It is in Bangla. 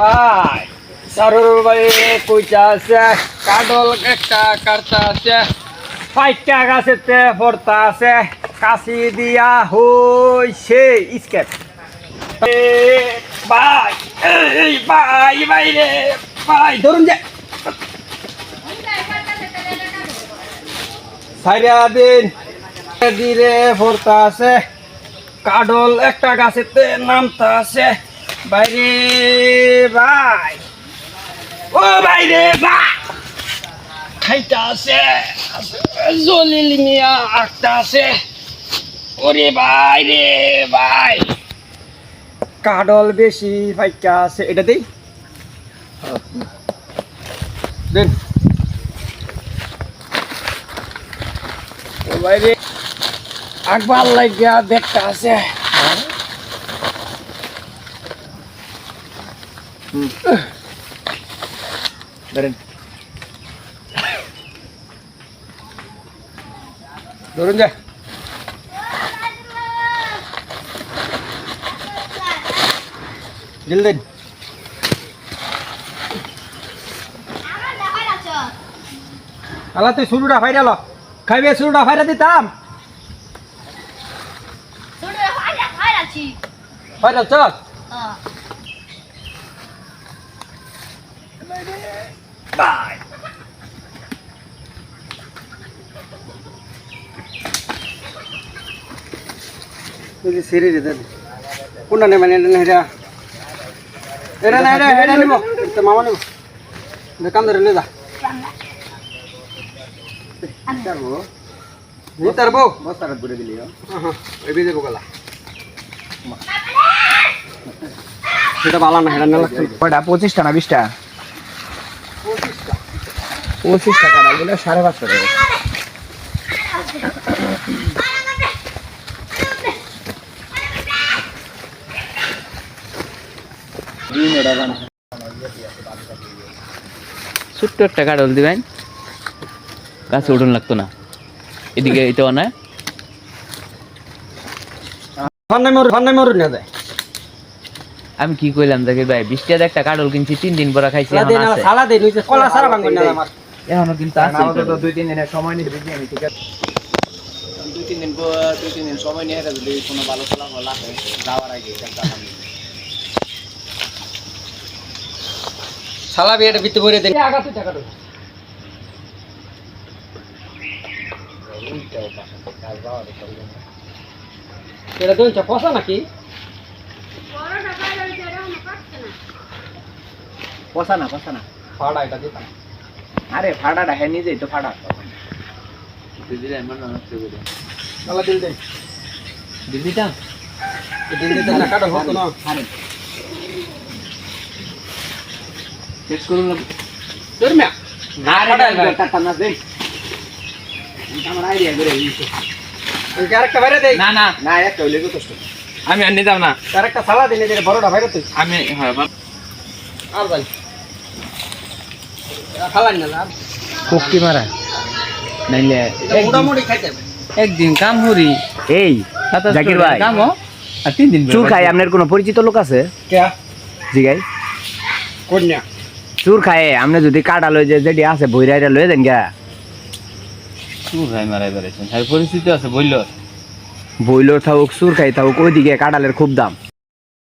ভাই সারুর ভাই কইটা আছে কাডল একটা কার্তা আছে ফাইটা গাছেতে পড়তা আছে কাশি দিয়া হইছে স্কেট ভাই এই ভাই ভাই রে ভাই ধরুন যে সাইরা দিন দিরে পড়তা আছে কাডল একটা গাছেতে নামতা আছে বাইরে ভাই ও বাইরে ভাই খাইতা আছে জলিল মিয়া আটটা আছে ওরে ভাই রে ভাই কাডল বেশি ফাইকা আছে এটা দেই দেন ও ভাই রে আকবার লাগিয়া দেখতা আছে ধরেন ধরুন যা দিল দিন আলা তুই শুরুটা ফাইরাল খাইবে শুরুটা ফাইরা দিতাম ফাইরাল চল বাই তুই সিরি রে দে কোনটা নে মানে এটা এটা না এটা নিব তো মামা নিব দোকান ধরে লে যা তারবো তারবো বস্তাটা ঘুরে দিলি হ্যাঁ এই বেজে বগলা সেটা ভালো না এটা না লাগছে কয়টা 25 টাকা না 20 টাকা 25 টাকা বলে 550 টাকা ছোট্ট একটা কাডল দিবেন গাছে উঠুন লাগতো না এদিকে এটা না আমি কি কইলাম দেখি ভাই 20 টাকা একটা কাডল কিনছি 3 দিন পরে খাইছি এখনো কিন্তু আছে 2-3 দিনের সময় নিয়ে দিই আমি ঠিক আছে 2-3 দিন সময় নিয়ে যদি কোনো ভালো ফলাফল আসে যাওয়ার আগে একটা সালা বিয়েটা ভিতরে ভরে দেন আগা তুই টাকা দাও এটা দোন চা পসা নাকি পসা না ফাড়া এটা দিতাম আরে ফাড়াটা হ্যাঁ নিজেই তো ফাড়া দিদিরা এমন নষ্ট করে তাহলে দিল দেন দিদিটা দিদিটা না কাটা হতো না আরে চেক করুন তোর মে না রে কাটা না দে আমার আইডিয়া করে দিছে ওই ক্যারেক্টার বাইরে দে না একটা হইলে তো কষ্ট আমি আর নিতাম না ক্যারেক্টার সালা দিনে দে বড়টা বাইরে তুই আমি হ্যাঁ আর ভাই খালান না কুকি মারা নাইলে মোটামুটি খাইতে একদিন কাম হরি এই জাকির ভাই কাম আর 3 দিন চুর খায় আপনার কোনো পরিচিত লোক আছে কে জিগাই কোন্যা চুর খায় আপনি যদি কাটা লই যে যেটি আছে বইরাইরা লই দেন গা চুর ভাই মারাই বেড়েছেন তার পরিস্থিতি আছে বললো বইলোর থাকুক চুর খাই থাকুক ওইদিকে কাটালের খুব দাম